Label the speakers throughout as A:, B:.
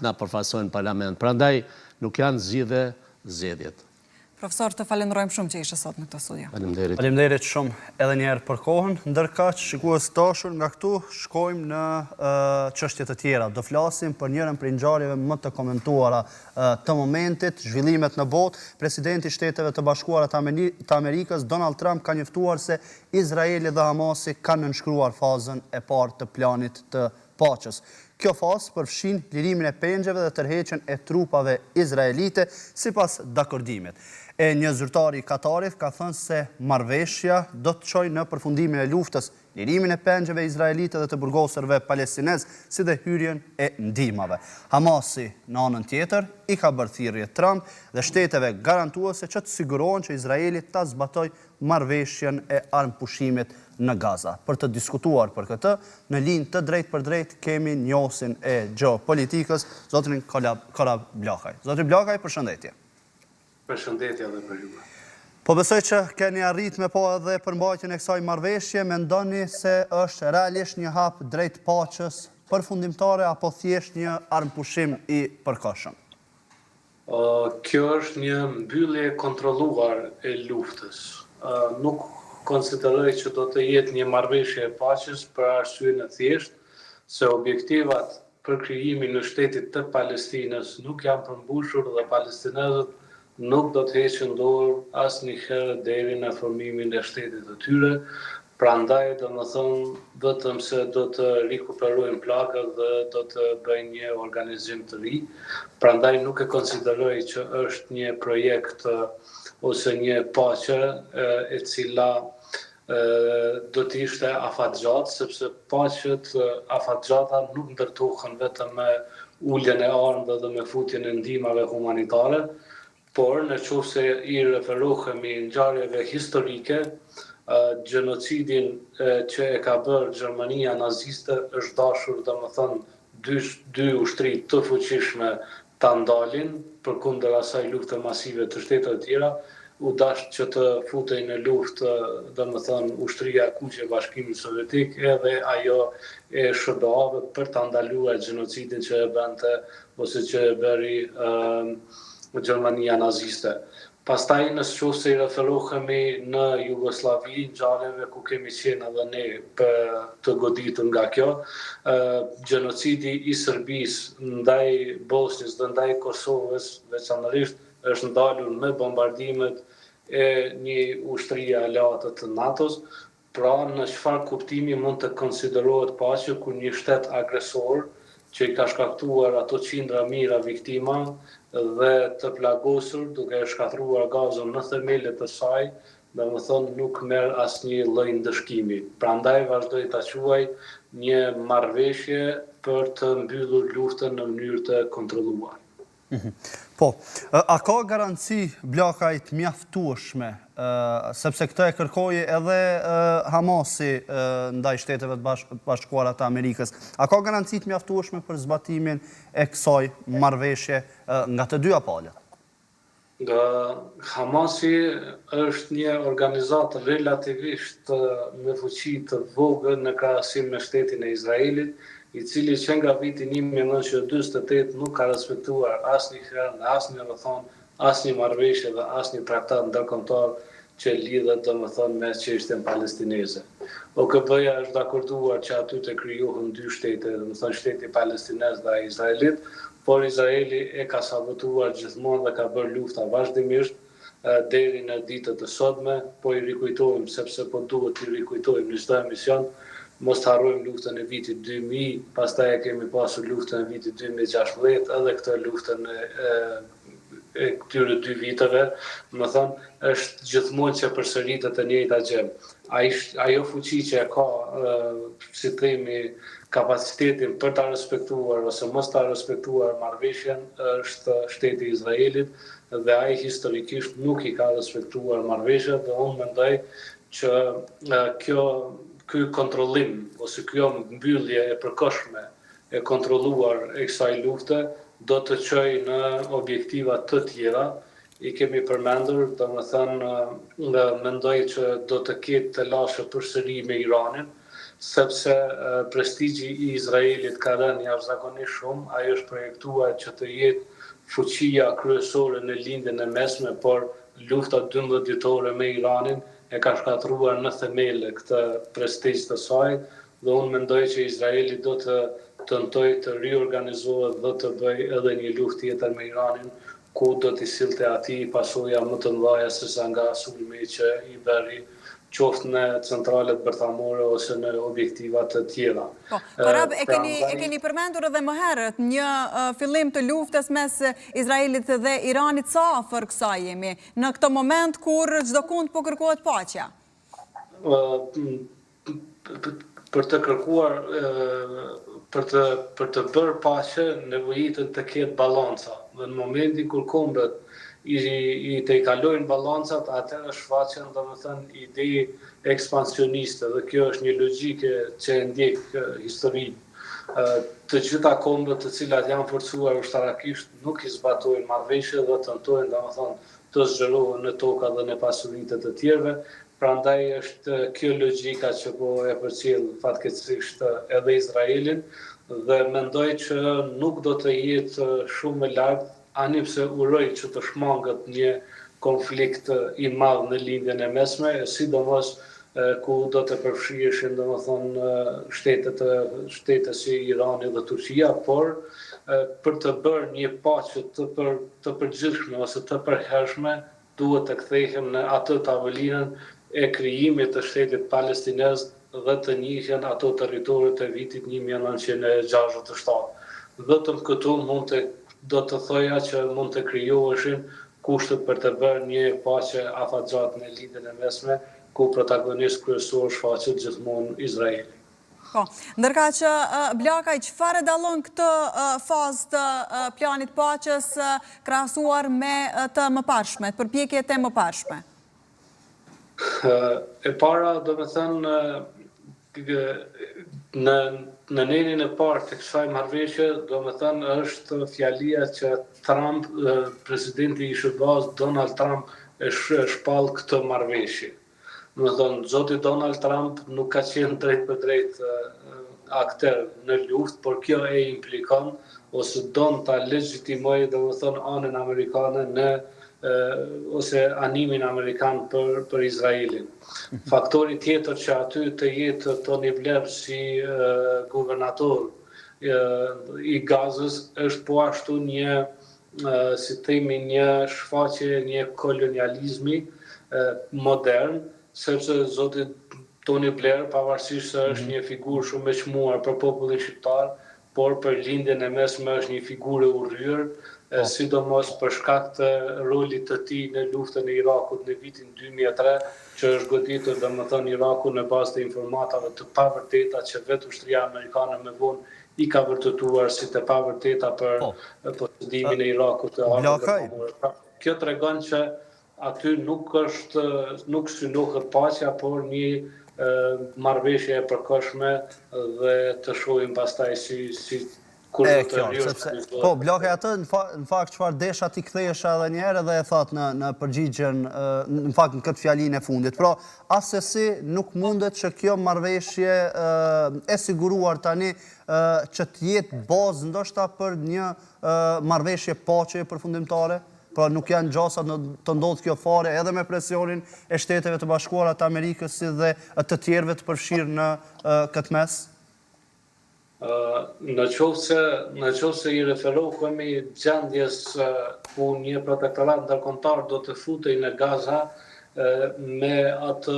A: na përfaqësojnë parlament. Prandaj nuk janë zgjedhjet.
B: Profesor, të falenderojmë shumë që ishe sot në këtë studio.
C: Faleminderit shumë edhe njerë për kohën, ndërkaq shikues të dashur, nga këtu shkojmë në çështje të tjera. Do flasim për njërin prej ngjarjeve më të komentuara të momentit, zhvillimet në botë. Presidenti i Shteteve të Bashkuara të Amerikës, Donald Trump, ka njoftuar se Izraeli dhe Hamasi kanë nënshkruar fazën e parë të planit të paqes. Kjo fazë përfshin lirimin e pengjeve dhe tërheqjen e trupave izraelite sipas dakordimit. E një zyrtar i Katarit ka thënë se marrëveshja do të çojë në përfundimin e luftës, lirimin e pengjeve izraelite dhe të burgosërve palestinez, si dhe hyrjen e ndihmave. Hamasi, në anën tjetër, i ka bërë thirrje Trump dhe shteteve garantuese që të sigurohen që Izraeli ta zbatojë marrëveshjen e armëpushimit në Gaza. Për të diskutuar për këtë, në linjë të drejtë për drejtë kemi njohësin e gjeopolitikës, zotrin Korab Blahaj. Zotri Blahaj, përshëndetje.
D: Përshëndetje edhe për ju.
C: Po besoj që keni arrit me po edhe përmbajtjen e kësaj marrëveshje, mendoni se është realisht një hap drejt paqes përfundimtare apo thjesht një armëpushim i përkohshëm?
D: Kjo është një mbyllje kontrolluar e luftës. Nuk konsideroj që do të jetë një marrëveshje e paqes për arsyeën e thjeshtë se objektivat për krijimin e shtetit të Palestinës nuk janë përmbushur dhe palestinezët nuk do të heqin dorë asnjëherë deri në formimin e shtetit të tyre. Prandaj, domethënë, vetëm se do të rikuperojnë plagët dhe do të bëjnë një organizim të ri. Prandaj nuk e konsideroj që është një projekt ose një paqe e cila do të ishte afatgjatë, sepse paqet afatgjata nuk ndërtohen vetëm me uljen e armëve dhe me futjen e ndihmave humanitare, por në qoftë se i referohemi ngjarjeve historike, gjenocidin që e ka bërë Gjermania naziste është dashur domethënë dy ushtri të fuqishme ta ndalin përkundër asaj lufte masive të shteteve të tjera, u dash që të futej në luftë domethënë ushtria kuqe e Bashkimit Sovjetik edhe ajo e SBA-ve për ta ndaluar gjenocidin që e bënte ose që e bëri Gjermania naziste. Pastaj nëse qoftë se i referohemi në Jugosllavi, ngjarjeve ku kemi qenë edhe ne për të goditur nga kjo, gjenocidi i Serbisë ndaj Bosnjës dhe ndaj Kosovës veçanërisht është ndalur me bombardimet e një ushtrie aleate të NATO-s. Pra, në çfarë kuptimi mund të konsiderohet paqe kur një shtet agresor që i ka shkaktuar ato qindra mijëra viktima dhe të plagosur duke e shkatruar Gazën në themelet të saj, domethënë nuk merr asnjë lloj ndëshkimi. Prandaj vazhdoi ta quaj një marrëveshje për të mbyllur luftën në mënyrë të kontrolluar.
C: Po, a ka garanci Blahaj të mjaftueshme, sepse këtë e kërkoi edhe Hamasi ndaj shteteve të bashkuara të Amerikës, a ka garanci të mjaftueshme për zbatimin e kësaj marrëveshje nga të dyja palët?
D: Hamasi është një organizatë relativisht me fuqi të vogël në krahasim me shtetin e Izraelit, i cili që nga viti 1948 nuk ka respektuar asnjëherë në asnjë rrethon, asnjë marrëveshje dhe asnjë traktat ndërkombëtar që lidhet domethënë me çështjen palestineze. OKB-ja është dakorduar që aty të krijohen dy shtete, domethënë shteti palestinez dhe izraelit, por Izraeli e ka sabotuar gjithmonë dhe ka bërë lufta vazhdimisht deri në ditët e sotme, po i rikujtojmë sepse po duhet i rikujtojmë në çdo emision. Mos të harrojmë luftën e vitit 2000, pastaj e kemi pasur luftën e vitit 2016, edhe këtë luftën e këtyre dy viteve, më thënë, është gjithmonë që përsëritet e njëjta gjë. Ajo fuqi që e ka, si themi, kapacitetin për ta respektuar ose mos ta respektuar marrëveshjen është shteti i Izraelit dhe ai historikisht nuk i ka respektuar marrëveshjet dhe unë mendoj që ky kontrollim ose kjo mbyllje e përkohshme e kontrolluar e kësaj lufte do të çojë në objektiva të tjera. I kemi përmendur, domethënë mendoj që do të ketë të lashe përsëri me Iranin, sepse prestigji I Izraelit ka rënë jashtëzakonisht shumë, ajo është projektuar që të jetë fuqia kryesore në lindjen e mesme, por lufta 12 ditore me Iranin e ka shkatruar në themele këtë prestigj të saj, dhe unë mendoj që Izraeli do të tentoj të riorganizohet dhe të bëj edhe një luftë tjetër me Iranin, ku do t'i sillte atij pasoja më të mëdha sesa nga sulmi që I bëri qoftë në centralet bërthamore ose në objektivat të tjera.
B: Korab, e keni përmendur edhe më herët një fillim të luftës mes Izraelit dhe Iranit, sa afër kësaj jemi në këtë moment kur çdo kund po kërkohet paqja?
D: Për të kërkuar, për të bërë paqe, nevojitën të ketë balanca. Dhe në momentin kur kombët I kalojnë balancat, atëherë shfaqen domethënë ide ekspansioniste dhe kjo është një logjike që e ndjek historinë. Të gjitha kombët të cilat janë forcuar ushtarakisht nuk I zbatojnë marrëveshjet dhe tentojnë domethënë të zgjerohen në toka dhe në pasuritë të tjerëve. Prandaj është kjo logjika që po e përcjell fatkeqësisht edhe Izraelin dhe mendoj që nuk do të jetë shumë e lartë ani pse uroj që të shmangët një konflikt I madh në lindjen e mesme, sidomos ku do të përfshihen domethënë shtete si Irani dhe Turqia, por për të bërë një paqe të përgjithshme ose të përhershme, duhet të kthehem në atë tavolinën e krijimit të shtetit palestinez dhe të njihen ato territore të vitit 1967. Vetëm këtu do të thoja që mund të krijoheshin kushtet për të bërë një paqe afatgjatë në lindjen e mesme, ku protagonist kryesor shfaqet gjithmonë Izraeli.
B: Po, ndërka që Blakaj, çfarë dallon këtë fazë të planit paqes krahasuar me të mëparshmet, përpjekjet e mëparshme?
D: E para, domethënë, në nenin e parë të kësaj marrëveshje, domethënë është fjalia që Trump, presidenti I SBA-s Donald Trump e shpall këtë marrëveshje. Domethënë, zoti Donald Trump nuk ka qenë drejt për drejt akter në luftë, por kjo e implikon ose don ta legjitimojë domethënë anën amerikane në ose animin amerikan për Izraelin. Faktori tjetër që aty të jetë Tony Blair si guvernator I Gazës është po ashtu një, si themi, një shfaqje, një kolonializmi modern, sepse zoti Tony Blair, pavarësisht se është një figurë shumë e çmuar për popullin shqiptar, por për lindjen e mesme është një figurë e urryer, sidomos për shkak të rolit të tij në luftën e Irakut në vitin 2003, që është goditur domethënë Iraku në bazë të informatave të pavërteta që vetë ushtria amerikane më vonë I ka vërtetuar si të pavërteta për posedimin e Irakut të armëve. Kjo tregon që aty nuk synohet paqja, por një marrëveshje e përkohshme dhe të shohim pastaj si
C: Po, Blakaj, atë në fakt çfarë desha ti kthehesha edhe një herë dhe e that në përgjigjen, në fakt në këtë fjalinë e fundit. Pra, asesi nuk mundet që kjo marrëveshje e siguruar tani që të jetë bazë ndoshta për një marrëveshje paqe përfundimtare? Pra nuk janë gjasa të ndodhë kjo fare edhe me presionin e Shteteve të Bashkuara të Amerikës si dhe të tjerëve të përfshirë në këtë mes?
D: Në qoftë se I referohemi gjendjes ku një protektorat ndërkombëtar do të futej në Gaza me atë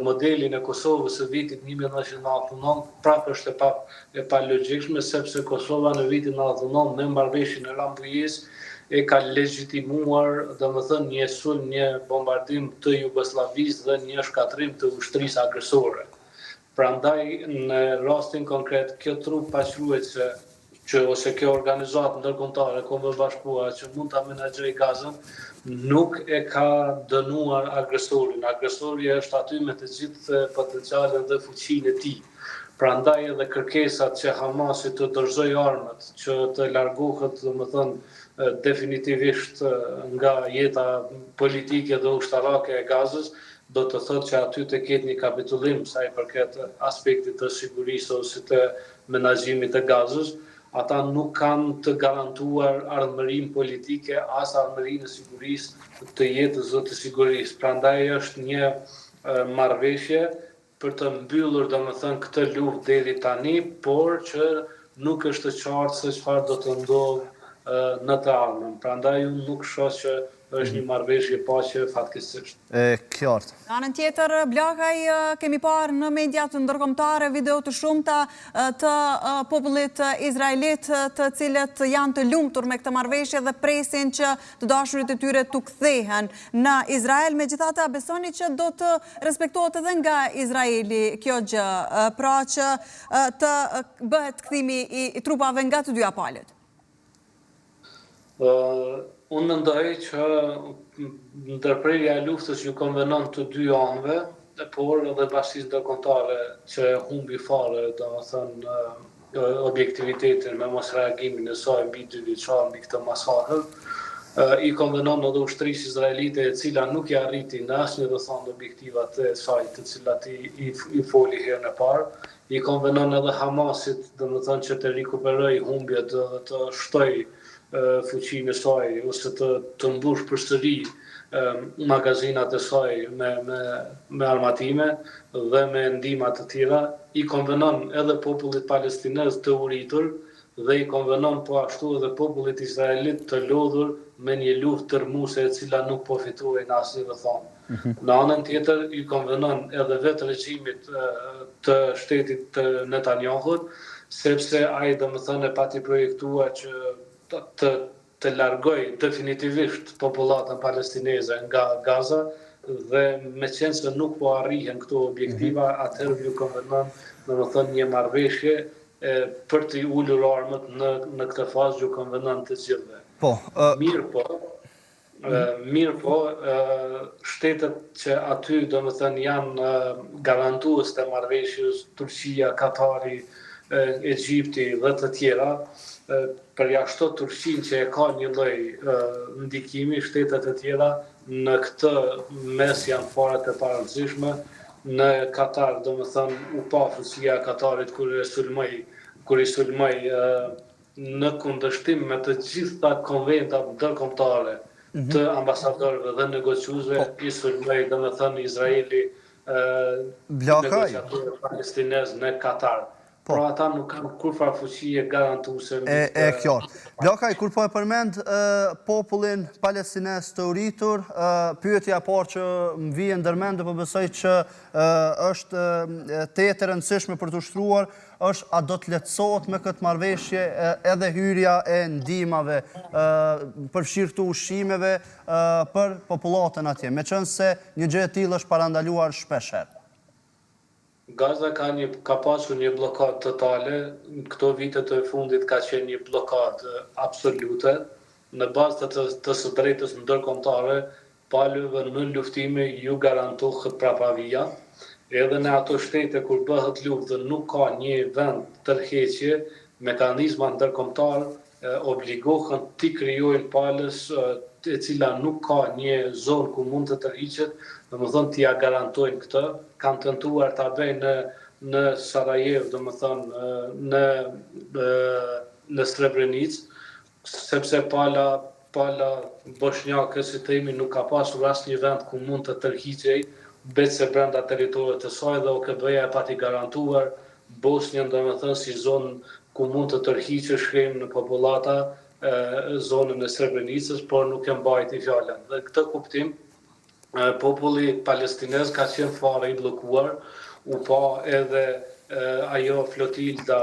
D: modelin e Kosovës së vitit 1999, prapë është e palogjikshme, sepse Kosova në vitin 99 me marrëveshjen e Rambujës e ka legjitimuar domethënë një sulm, një bombardim të Jugosllavisë dhe një shkatrim të ushtrisë agresore. Prandaj, në rastin konkret, kjo trup paqëruese ose kjo organizatë ndërkombëtare e Kombeve Bashkuara që mund ta menaxhojë Gazën, nuk e ka dënuar agresorin. Agresori është aty me të gjithë potencialin dhe fuqinë e tij. Prandaj edhe kërkesat që Hamasi të dorëzojë armët, që të largohet, domethënë, definitivisht nga jeta politike dhe ushtarake e Gazës, do të thotë që aty të ketë një kapitullim sa i përket aspektit të sigurisë ose të menaxhimit të Gazës, ata nuk kanë të garantuar ardhmërinë politike as ardhmërinë e sigurisë të jetës dhe të sigurisë. Prandaj është një marrëveshje për të mbyllur domethënë këtë luftë deri tani, por që nuk është qartë se çfarë do të ndodhë në të ardhmen. Prandaj unë nuk shoh që është një marrëveshje paqe fatkeqësisht.
C: Qartë.
B: Në anën tjetër, Blakaj, kemi parë në mediat ndërkombëtare video të shumta të popullit izraelit, të cilët janë të lumtur me këtë marrëveshje dhe presin që të dashurit e tyre të kthehen në Izrael. Megjithatë, besoni që do të respektohet edhe nga Izraeli kjo gjë, pra që të bëhet kthimi i trupave nga të dyja palët?
D: Unë mendoj që ndërprerja e luftës ju konvenon të dy anëve, por edhe bashkisë ndërkombëtare që humbi fare, domethënë objektivitetin me mos reagimin e saj mbi 2 vjeçar mbi këtë masakër, i konvenon edhe ushtrisë izraelite e cila nuk i arriti në asnjë rrethon objektivat e saj të cilat i foli herën e parë, i konvenon edhe Hamasit, domethënë që të rikuperojë humbjet dhe të shtojë fuqinë e saj ose të mbush përsëri magazinat e saj me armatime dhe me ndihma të tjera, i konvenon edhe popullit palestinez të uritur dhe i konvenon po ashtu edhe popullit izraelit të lodhur me një luftë tërmuese e cila nuk po fitohej në asnjë rrethon. Në anën tjetër i konvenon edhe vetë regjimit të shtetit të Netanyahut, sepse ai domethënë e pati projektuar që të largoj definitivist popullatën palestineze nga Gaza dhe me qenë se nuk po arrihen këto objektiva, atëherë ju konvenon domethënë një marrëveshje për të ulur armët në këtë fazë ju konvenon të gjithëve. Mirë po, shtetet që aty domethënë janë garantues të marrëveshjes, Turqia, Katari, Egjipti dhe të tjera, përjashto Turqinë që e ka një lloj ndikimi, shtetet e tjera në këtë mes janë fare të parëndësishme. Në Katar, domethënë, u pa fuqia e Katarit kur i sulmoi në kundërshtim me të gjitha konventat ndërkombëtare të ambasadorëve dhe negociuesve, i sulmoi domethënë Izraeli negociatorët palestinez në Katar. Pra ata nuk kanë kurfar fuqie garantuese.
C: Qartë. Blakaj, kur po e përmend popullin palestinez të uritur, pyetja e parë që më vjen ndërmend dhe po besoj që është tetë e rëndësishme për të ushtruar, është a do të lehtësohet me këtë marrëveshje edhe hyrja e ndihmave, përfshirë këtu ushqimeve për popullatën atje, meqense një gjë e tillë është parandaluar shpeshherë.
D: Gaza ka pasur një blokadë totale, këto vitet e fundit ka qenë një blokadë absolute, në bazë të së drejtës ndërkombëtare, palëve në luftime ju garantohet prapavia, edhe në ato shtete kur bëhet luftë dhe nuk ka një vend tërheqje, mekanizma ndërkombëtar obligohen t'i krijojnë palës e cila nuk ka një zonë ku mund të tërhiqet, domethënë t'ia garantojnë këtë, kanë tentuar ta bëjnë në Sarajevo, domethënë në Srebrenicë, sepse pala bosnjake, si themi, nuk ka pasur asnjë vend ku mund të tërhiqej, veçse brenda territorit të saj dhe OKB-ja e pati garantuar Bosnjën, domethënë si zonë ku mund të tërhiqej shkrim në popullata, zonën e Srebrenicës, por nuk e mbajti fjalën. Dhe këtë kuptim, populli palestinez ka qenë fare i bllokuar, u pa edhe ajo flotilda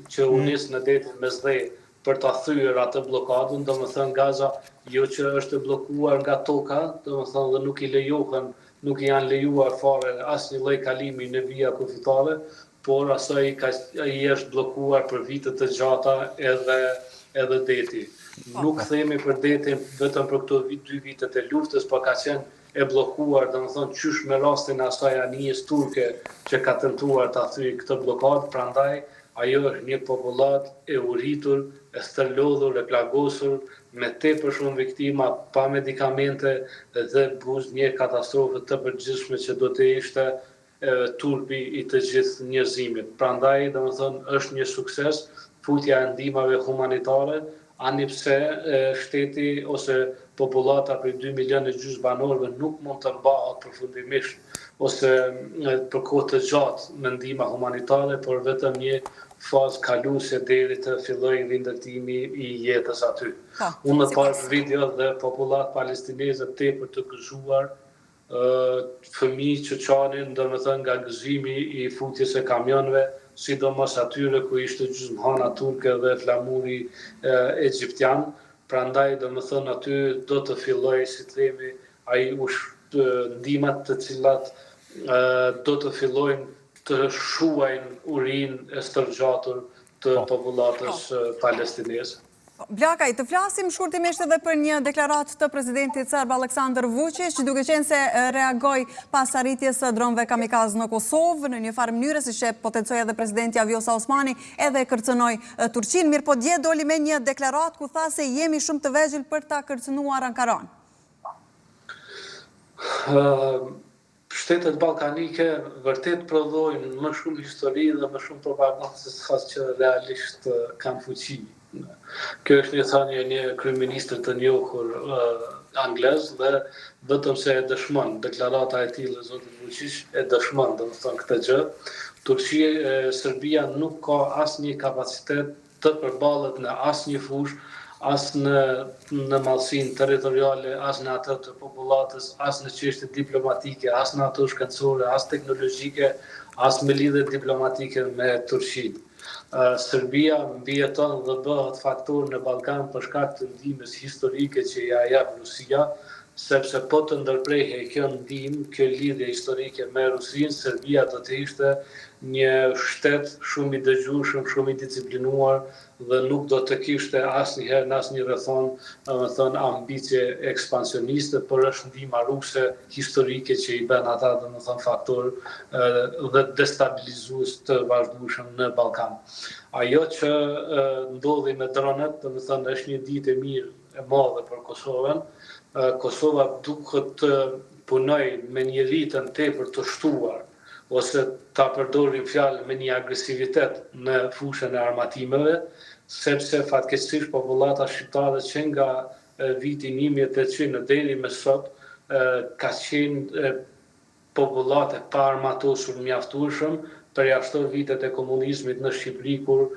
D: që u nis në detin Mesdhej për ta thyer atë blokadën, domethënë Gaza jo që është bllokuar nga toka, domethënë dhe nuk i janë lejuar fare asnjë lloj kalimi në vija kufitare, por asaj ai është bllokuar për vite të gjata edhe deti. Nuk themi për detin vetëm për këto 2 vitet e luftës, por ka qenë e bllokuar, domethënë qysh me rastin e asaj anijës turke që ka tentuar ta thyejë këtë blokadë, prandaj ajo është një popullat e uritur, e stërlodhur, e plagosur, me tepër shumë viktima, pa medikamente dhe buz një katastrofë të përgjithshme që do të ishte turpi i të gjithë njerëzimit. Prandaj, domethënë, është një sukses futja e ndihmave humanitare, ani pse shteti ose popullata për 2,5 milionë banorëve nuk mund të mbahet përfundimisht ose për kohë të gjatë me ndihma humanitare, por vetëm një fazë kaluese deri të fillojë rindërtimi i jetës aty. Unë në pas video dhe popullat palestineze tepër të gëzuar, fëmijë që qanin domethënë nga gëzimi i futjes së kamionëve, sidomos atyre ku ishte gjysmëhana turke dhe flamuri egjiptian, prandaj domethënë aty do të fillojë, si themi, ai ndihmat të cilat do të fillojnë të shuajnë urinë e stërgjatur të popullatës palestineze.
B: Blakaj, të flasim shkurtimisht edhe për një deklaratë të presidentit serb Aleksandar Vučić, duke qenë se reagoi pas arritjes së dronëve kamikaz në Kosovë, në një farë mënyrë, siç e potencoi edhe presidenti Vjosa Osmani, edhe kërcënoi Turqinë. Mirë, po dje doli me një deklaratë ku tha se jemi shumë të vegjël për ta kërcënuar Ankaran.
D: Shtetet ballkanike vërtet prodhojnë më shumë histori dhe më shumë propagandë se sa që realisht kanë fuqi. Kjo është një thënie një kryeministër të njohur anglez dhe vetëm se e dëshmon deklarata e tillë e zotit Vučić e dëshmon domethënë këtë gjë. Turqia, Serbia nuk ka asnjë kapacitet të përballet në asnjë fushë, as në mallsinë territoriale, as në atë të popullatës, as në çështje diplomatike, as në ato shkencore, as teknologjike, as me lidhje diplomatike me Turqinë. Serbia mbijeton dhe bëhet faktor në Ballkan për shkak të ndihmës historike që ja jep Rusia, sepse po të ndërprehej kjo ndihmë, kjo lidhje historike me Rusinë, Serbia do të ishte një shtet shumë i dëgjueshëm, shumë i disiplinuar dhe nuk do të kishte asnjëherë në asnjë rrethon, domethënë ambicie ekspansioniste, por është ndihma ruse historike që i bën ata domethënë faktor dhe destabilizues të vazhdueshëm në Ballkan. Ajo që ndodhi me dronet, domethënë është një ditë e mirë e madhe për Kosovën. Kosova duhet të punoj me një ritëm tepër të shtuar, ose ta përdorim fjalë me një agresivitet në fushën e armatimeve, sepse fatkeqësisht popullata shqiptare që nga viti 1800 deri më sot ka qenë popullate pa armatosur mjaftueshëm, përjashto vitet e komunizmit në Shqipëri, kur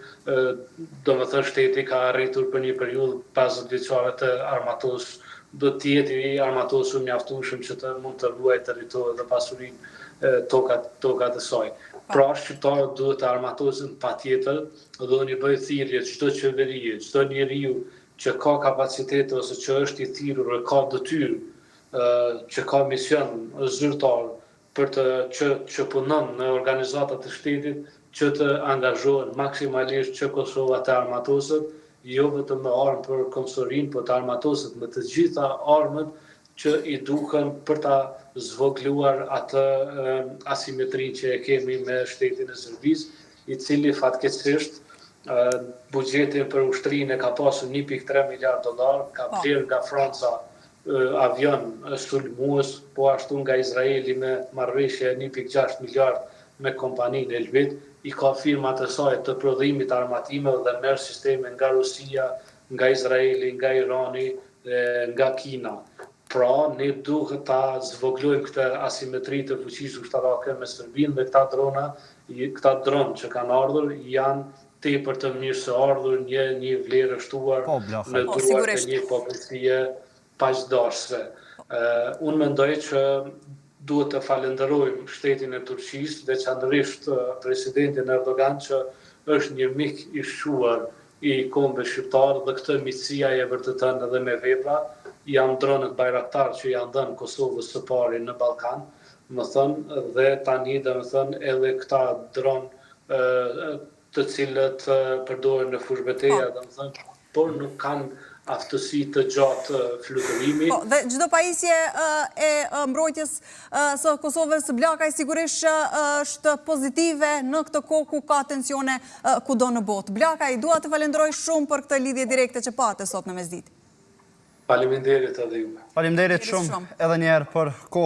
D: domethënë shteti ka arritur për një periudhë 50 vjeçare të armatosur, do të jetë i armatosur mjaftueshëm që të mund të ruajë territorin dhe pasurinë tokat e saj. Pra, shqiptarët duhet të armatosen patjetër dhe një bëj thirrje çdo qeveri, çdo njeriu që ka kapacitet ose që është i thirrur e ka detyrë, që ka mision zyrtar për që punon në organizata të shtetit, që të angazhohen maksimalisht që Kosova të armatoset, jo vetëm me armë për komsorinë, por të armatoset me të gjitha armët që i duhen për ta zvogluar atë asimetrinë që e kemi me shtetin e Serbisë, i cili fatkeqësisht buxhetin për ushtrinë ka pasur 1,3 miliard dollar, ka bler nga Franca avion sulmues, po ashtu nga Izraeli me marrëveshje 1,6 miliard me kompaninë Elbit, i ka firmat e saj të prodhimit armatimeve dhe merr sisteme nga Rusia, nga Izraeli, nga Irani, nga Kina. Pra, ne duhet ta zvoglojmë këtë asimetri të fuqisë ushtarake me Serbinë dhe këta dronë që kanë ardhur janë tepër të mirë së ardhur, një vlerë shtuar në duart e një popullsie paqdashëse. Unë mendoj që duhet të falenderojmë shtetin e Turqisë, veçanërisht presidentin Erdogan, që është një mik i shuar i kombeve shqiptar dhe këtë miqësia e vërtetën edhe me vepra. Janë dronet Bayraktar që janë dhënë Kosovës së pari në Ballkan, dhe tani edhe këta dronë të cilët përdoren në fushë betejë, por nuk kanë aftësi të gjatë fluturimi.
B: Po, dhe çdo pajisje e mbrojtjes së Kosovës, Blakaj, sigurisht është pozitive në këtë kohë ku ka tensione kudo në botë. Blakaj, dua të falenderoj shumë për këtë lidhje direkte që pate sot në mesditë.
D: Faleminderit edhe juve.
C: Faleminderit shumë edhe një herë për kohën.